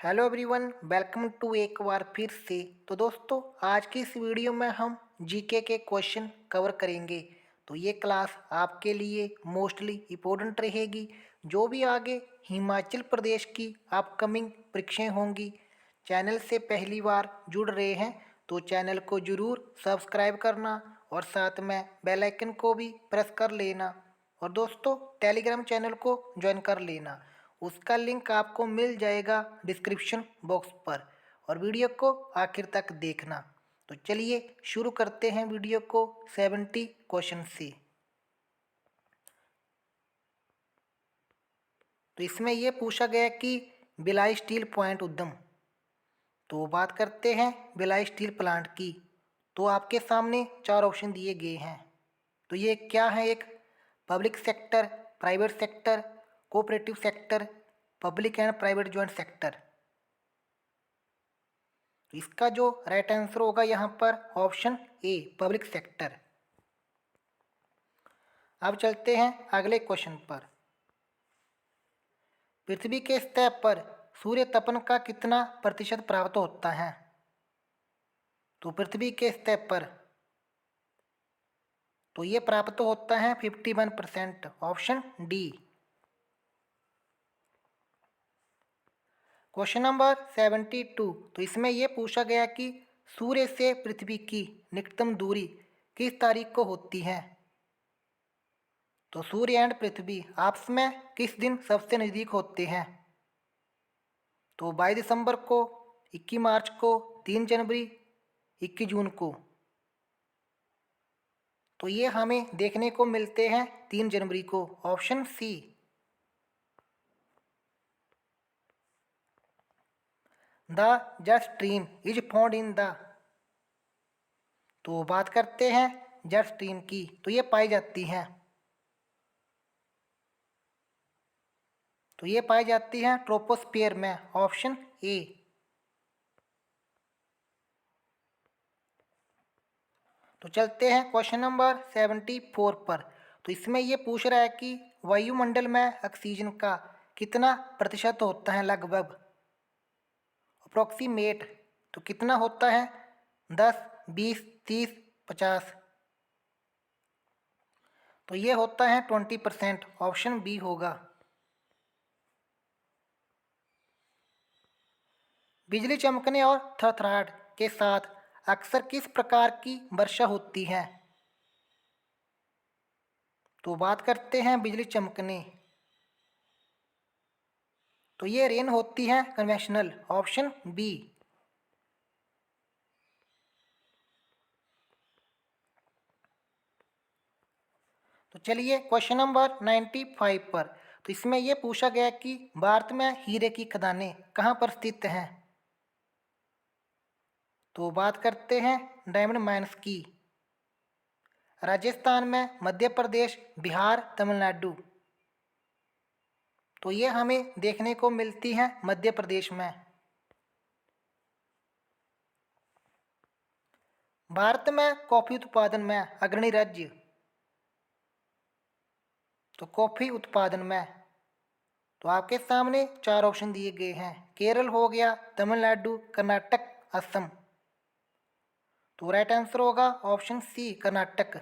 Hello everyone, welcome to एक बार फिर से। तो दोस्तों, आज की इस वीडियो में हम जीके के क्वेश्चन कवर करेंगे। तो ये क्लास आपके लिए मोस्टली इम्पोर्टेंट रहेगी। जो भी आगे हिमाचल प्रदेश की अपकमिंग परीक्षाएं होंगी, चैनल से पहली बार जुड़ रहे हैं तो चैनल को ज़रूर सब्सक्राइब करना और साथ में बेल आइकन को भी प्रेस कर लेना। और दोस्तों, टेलीग्राम चैनल को ज्वाइन कर लेना, उसका लिंक आपको मिल जाएगा डिस्क्रिप्शन बॉक्स पर। और वीडियो को आखिर तक देखना। तो चलिए शुरू करते हैं वीडियो को 70 क्वेश्चन से। तो इसमें यह पूछा गया कि भिलाई स्टील प्लांट उद्यम। तो बात करते हैं भिलाई स्टील प्लांट की। तो आपके सामने चार ऑप्शन दिए गए हैं। तो ये क्या है? एक public sector, private sector, cooperative sector, public and private joint sector. तो इसका जो राइट आंसर होगा यहाँ पर ऑप्शन ए, पब्लिक सेक्टर। अब चलते हैं अगले क्वेश्चन पर। पृथ्वी के सतह पर सूर्य तपन का कितना प्रतिशत प्राप्त होता है? तो पृथ्वी के सतह पर तो ये प्राप्त होता है 51%, ऑप्शन डी। Question number 72। तो इसमें यह पूछा गया कि सूर्य से पृथ्वी की निकटतम दूरी किस तारीख को होती है? तो सूर्य एंड पृथ्वी आपस में किस दिन सबसे नज़दीक होते हैं? तो 22 दिसंबर को, 21 मार्च को, 3 जनवरी, 21 जून को। तो ये हमें देखने को मिलते हैं 3 जनवरी को, option C. The jet stream is found in the. तो बात करते हैं जेट स्ट्रीम की। तो ये पाई जाती है। तो ये पाई जाती है ट्रोपोस्फियर में, ऑप्शन ए। तो चलते हैं क्वेश्चन नंबर 74 पर। तो इसमें ये पूछ रहा है कि वायुमंडल में ऑक्सीजन का कितना प्रतिशत होता है लगभग, अप्रोक्सीमेट। तो कितना होता है? 10, 20, 30, 50। तो ये होता है 20%, ऑप्शन बी होगा। बिजली चमकने और थरथराहट के साथ अक्सर किस प्रकार की वर्षा होती है? तो बात करते हैं बिजली चमकने। तो ये रेन होती है कन्वेंशनल, ऑप्शन बी। तो चलिए क्वेश्चन नंबर 95 पर। तो इसमें यह पूछा गया कि भारत में हीरे की खदानें कहाँ पर स्थित हैं? तो बात करते हैं डायमंड माइंस की। राजस्थान में, मध्य प्रदेश, बिहार, तमिलनाडु। तो ये हमें देखने को मिलती है मध्य प्रदेश में। भारत में कॉफी उत्पादन में अग्रणी राज्य। तो कॉफी उत्पादन में तो आपके सामने चार ऑप्शन दिए गए हैं। केरल हो गया, तमिलनाडु, कर्नाटक, असम। तो राइट आंसर होगा option C, Karnataka.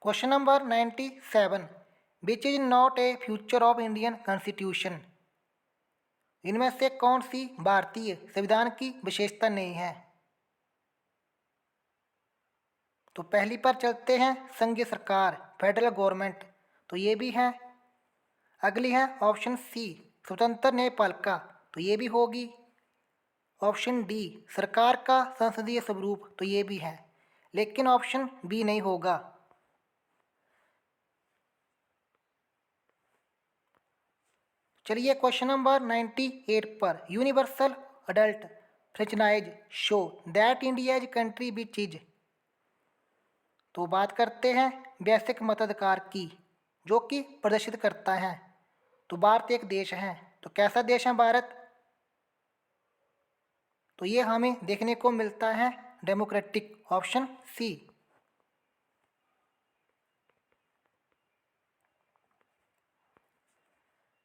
Question number 97। Which is not a future of Indian constitution. इनमें से कौन सी भारतीय संविधान की विशेषता नहीं है? तो पहली पर चलते हैं संघीय सरकार, फेडरल गवर्नमेंट। तो ये भी है। अगली है ऑप्शन सी, स्वतंत्र न्यायपालिका। तो ये भी होगी। ऑप्शन डी, सरकार का संसदीय स्वरूप। तो ये भी है, लेकिन ऑप्शन बी नहीं होगा। चलिए क्वेश्चन नंबर 98 पर। Universal adult franchise show that India is country which is. तो बात करते हैं बेसिक मताधिकार की, जो कि प्रदर्शित करता है। तो भारत एक देश है। तो कैसा देश है भारत? तो ये हमें देखने को मिलता है डेमोक्रेटिक, ऑप्शन सी।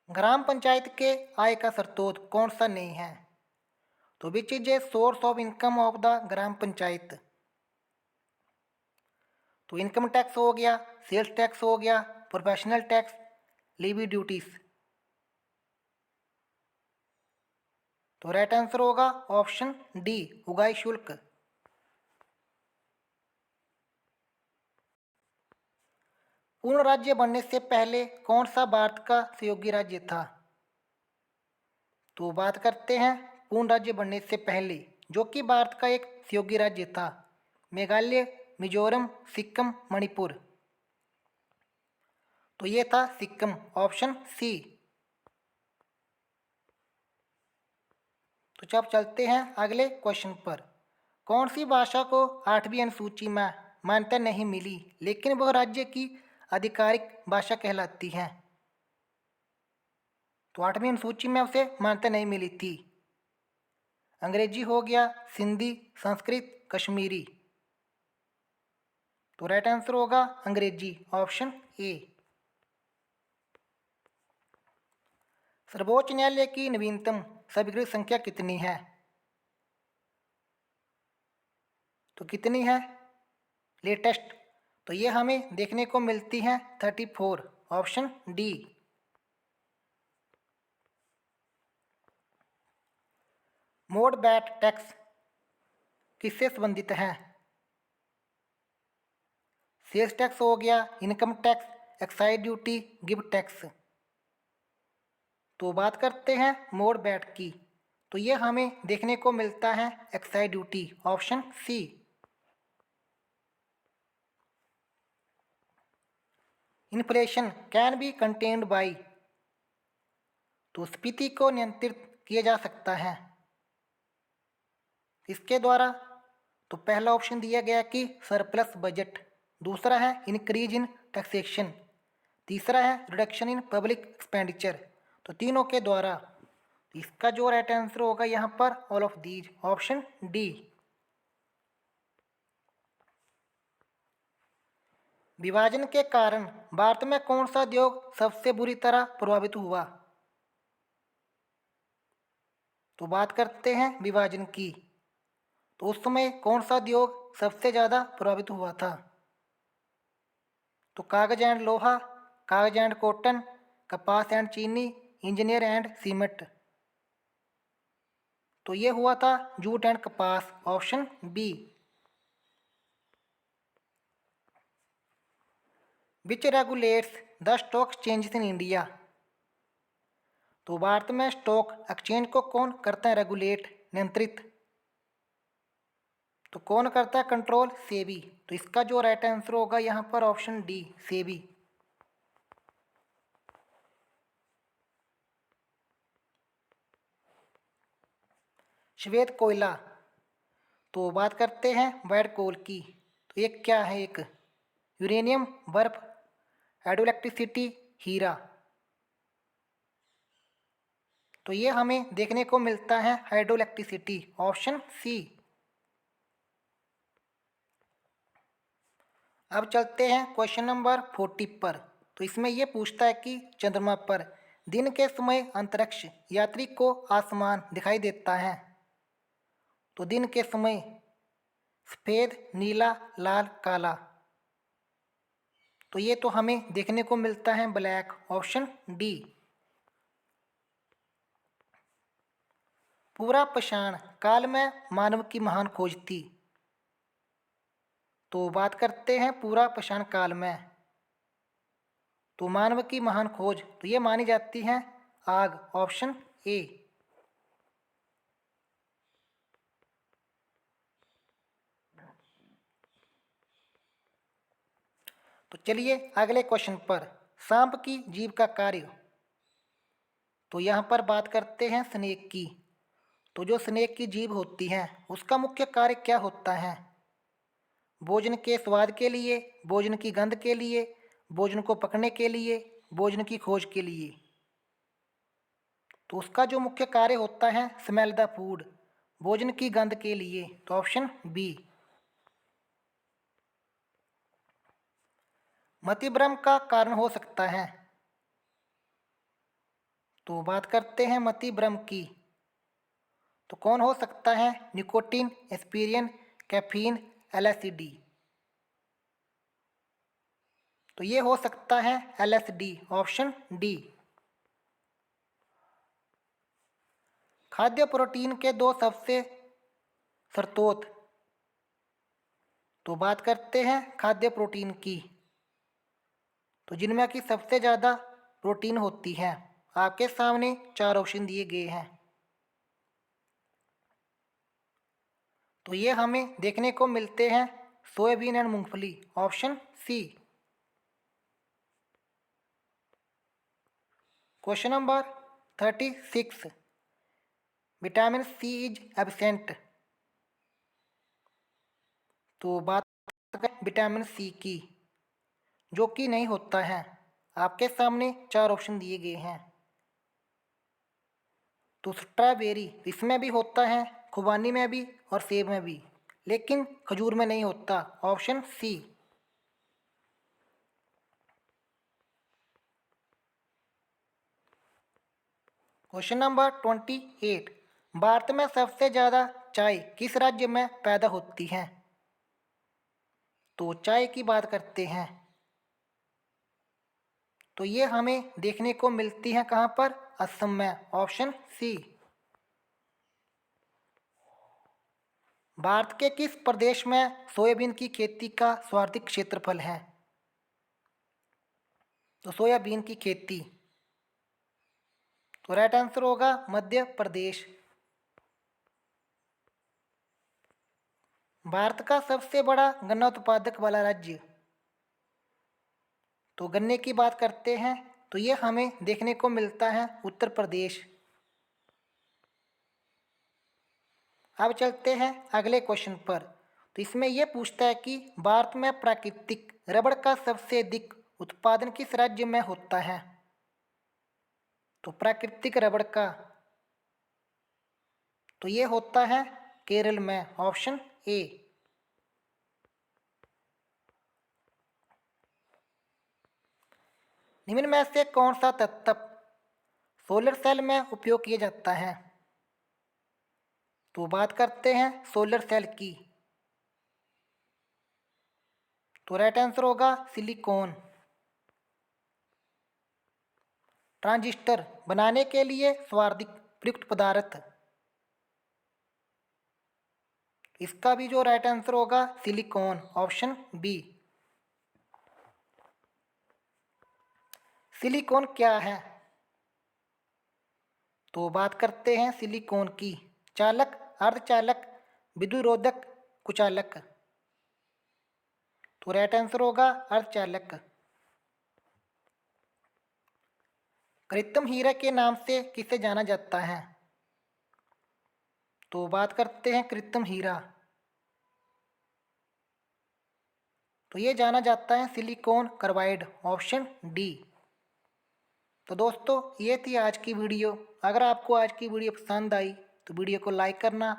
ग्राम पंचायत के आय का स्रोत कौन सा नहीं है? तो which is a source of income of the gram panchayat? तो इनकम टैक्स हो गया, सेल्स टैक्स हो गया, प्रोफेशनल टैक्स, लीवी ड्यूटीज। तो राइट आंसर होगा ऑप्शन डी, उगाही शुल्क। पूर्ण राज्य बनने से पहले कौन सा भारत का सहयोगी राज्य था? तो बात करते हैं पूर्ण राज्य बनने से पहले, जो कि भारत का एक सहयोगी राज्य था, मेघालय, मिजोरम, सिक्किम, मणिपुर। तो ये था सिक्किम, ऑप्शन सी। तो जब चलते हैं अगले क्वेश्चन पर। कौन सी भाषा को 8वीं अनुसूची में मान्यता नहीं मिली लेकिन वह राज्य की आधिकारिक भाषा कहलाती है? तो 8वीं अनुसूची में उसे मान्यता नहीं मिली थी। अंग्रेजी हो गया, सिंधी, संस्कृत, कश्मीरी। तो राइट आंसर होगा अंग्रेजी, ऑप्शन ए। सर्वोच्च न्यायालय की नवीनतम स्वीकृत संख्या कितनी है? तो कितनी है लेटेस्ट? तो ये हमें देखने को मिलती है 34, option D. Mode bat tax किससे संबंधित है? सेल्स टैक्स हो गया, income tax, excise duty, gift tax. तो बात करते हैं मोड बैट की, तो ये हमें देखने को मिलता है excise duty, option C. Inflation can be contained by, तो स्फीति को नियंत्रित किया जा सकता है इसके द्वारा। तो पहला ऑप्शन दिया गया कि सरप्लस बजट, दूसरा है इंक्रीज इन टैक्सेशन, तीसरा है रिडक्शन इन पब्लिक एक्सपेंडिचर। तो तीनों के द्वारा। इसका जो राइट आंसर होगा यहाँ पर all of these, option D. विभाजन के कारण भारत में कौन सा उद्योग सबसे बुरी तरह प्रभावित हुआ? तो बात करते हैं विभाजन की, तो उस समय कौन सा उद्योग सबसे ज़्यादा प्रभावित हुआ था? तो कागज एंड लोहा, कागज एंड कॉटन, कपास एंड चीनी, इंजीनियर एंड सीमेंट। तो ये हुआ था जूट एंड कपास, option B. Which regulates the stock exchange in India? तो भारत में स्टॉक एक्सचेंज को कौन करता है रेगुलेट, नियंत्रित? तो कौन करता है कंट्रोल? सेबी। तो इसका जो राइट आंसर होगा यहाँ पर ऑप्शन डी, सेबी। श्वेत कोयला, तो बात करते हैं व्हाइट कोल की, तो ये क्या है? एक यूरेनियम, बर्फ, हाइड्रो इलेक्ट्रिसिटी, हीरा। तो ये हमें देखने को मिलता है हाइड्रो इलेक्ट्रिसिटी, ऑप्शन सी। अब चलते हैं क्वेश्चन नंबर 40 पर। तो इसमें यह पूछता है कि चंद्रमा पर दिन के समय अंतरिक्ष यात्री को आसमान दिखाई देता है, तो दिन के समय सफ़ेद, नीला, लाल, काला। तो ये तो हमें देखने को मिलता है ब्लैक, ऑप्शन डी। पूरा पाषाण काल में मानव की महान खोज थी। तो बात करते हैं पूरा पाषाण काल में, तो मानव की महान खोज तो ये मानी जाती है आग, ऑप्शन ए। तो चलिए अगले क्वेश्चन पर। सांप की जीभ का कार्य, तो यहाँ पर बात करते हैं स्नेक की। तो जो स्नेक की जीभ होती है उसका मुख्य कार्य क्या होता है? भोजन के स्वाद के लिए, भोजन की गंध के लिए, भोजन को पकने के लिए, भोजन की खोज के लिए। तो उसका जो मुख्य कार्य होता है स्मेल द फूड, भोजन की गंध के लिए। तो ऑप्शन बी। मतिभ्रम का कारण हो सकता है, तो बात करते हैं मति भ्रम की। तो कौन हो सकता है? Nicotine, aspirin, caffeine, LSD. तो ये हो सकता है एलएसडी, ऑप्शन डी। खाद्य प्रोटीन के दो सबसे स्रोत। तो बात करते हैं खाद्य प्रोटीन की। तो जिनमें की सबसे ज़्यादा प्रोटीन होती है। आपके सामने चार ऑप्शन दिए गए हैं। तो ये हमें देखने को मिलते हैं सोयाबीन एंड मूंगफली, option C. Question number 36, vitamin C is absent. तो बात करें विटामिन सी की, जो कि नहीं होता है। आपके सामने चार ऑप्शन दिए गए हैं। तो स्ट्रॉबेरी, इसमें भी होता है, खुबानी में भी और सेब में भी, लेकिन खजूर में नहीं होता, option C. Question number 28, Bharat में सबसे ज़्यादा चाय किस राज्य में पैदा होती है? तो चाय की बात करते हैं। तो ये हमें देखने को मिलती है कहाँ पर? असम में, ऑप्शन सी। भारत के किस प्रदेश में सोयाबीन की खेती का सर्वाधिक क्षेत्रफल है? तो सोयाबीन की खेती। तो राइट आंसर होगा मध्य प्रदेश। भारत का सबसे बड़ा गन्ना उत्पादक वाला राज्य। तो गन्ने की बात करते हैं, तो ये हमें देखने को मिलता है उत्तर प्रदेश। अब चलते हैं अगले क्वेश्चन पर। तो इसमें यह पूछता है कि भारत में प्राकृतिक रबड़ का सबसे अधिक उत्पादन किस राज्य में होता है? तो प्राकृतिक रबड़ का, तो ये होता है केरल में, ऑप्शन ए। निम्न में से कौन सा तत्व सोलर सेल में उपयोग किया जाता है? तो बात करते हैं सोलर सेल की। तो राइट आंसर होगा सिलिकॉन। ट्रांजिस्टर बनाने के लिए सर्वाधिक प्रयुक्त पदार्थ, इसका भी जो राइट आंसर होगा सिलिकॉन, ऑप्शन बी। सिलिकॉन क्या है? तो बात करते हैं सिलिकॉन की। चालक, अर्धचालक, विद्युरोधक, कुचालक। तो राइट आंसर होगा अर्धचालक। कृत्रिम हीरा के नाम से किसे जाना जाता है? तो बात करते हैं कृत्रिम हीरा। तो ये जाना जाता है सिलिकॉन कार्बाइड, ऑप्शन डी। तो दोस्तों ये थी आज की वीडियो। अगर आपको आज की वीडियो पसंद आई तो वीडियो को लाइक करना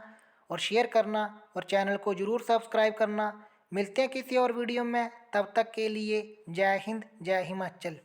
और शेयर करना और चैनल को ज़रूर सब्सक्राइब करना। मिलते हैं किसी और वीडियो में, तब तक के लिए जय हिंद, जय हिमाचल।